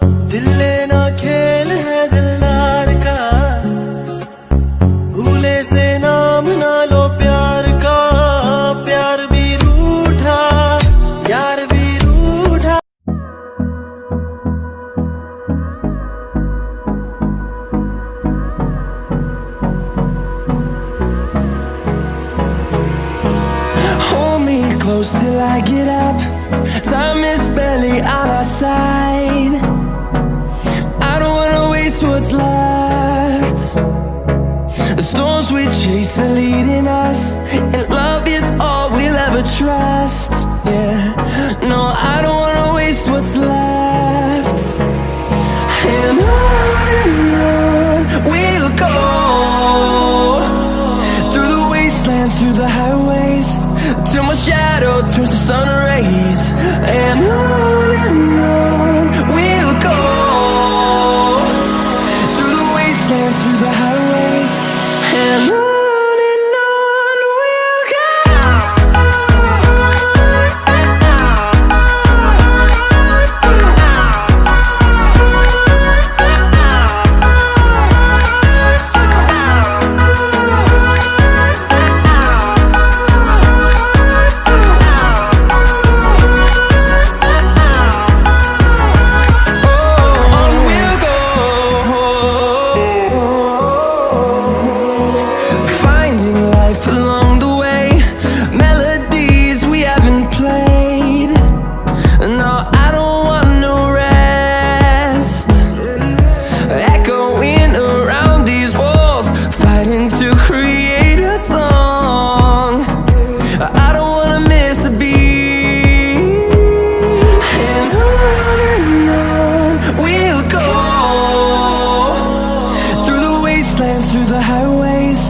दिल लेना खेल है दिलदार का, भूले से नाम ना लो प्यार का, प्यार भी रूठा यार भी रूठा। Hold me close till I get up. Time is barely on our side. I don't wanna waste what's left. The storms we chase are leading us, and love is all we'll ever trust. Yeah, no, I don't wanna waste what's left. And on we'll go, through the wastelands, through the highways, till my shadow turns to sun rays. And on we'll go, through the wastelands, through the highways, and on we'll go. Through the highways,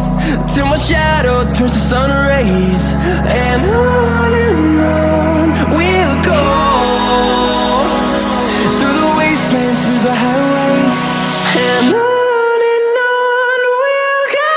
till my shadow turns to sun rays. And on we'll go, through the wastelands, through the highways, and on we'll go.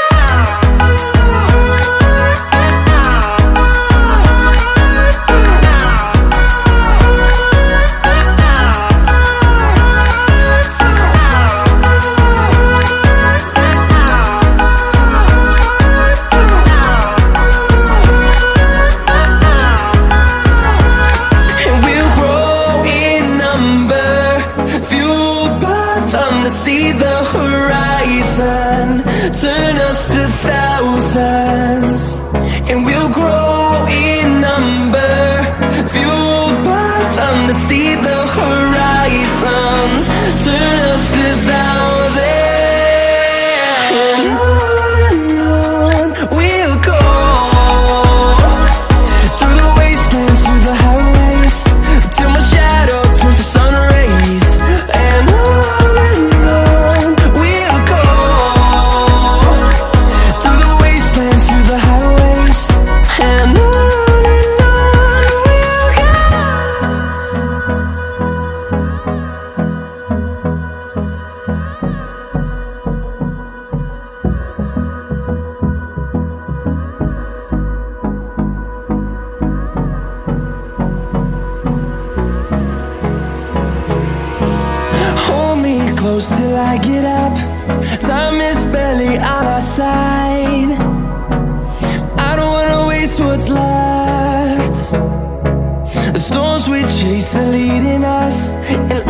See the horizon, turn us to thousands, and we'll grow in number, fueled by them to see the horizon, turn us to thousands. And on we'll go, through the wastelands, through the highways, till my shadow turns to sun rays. And close till I get up. Time is barely on our side. I don't wanna waste what's left. The storms we chase are leading us, and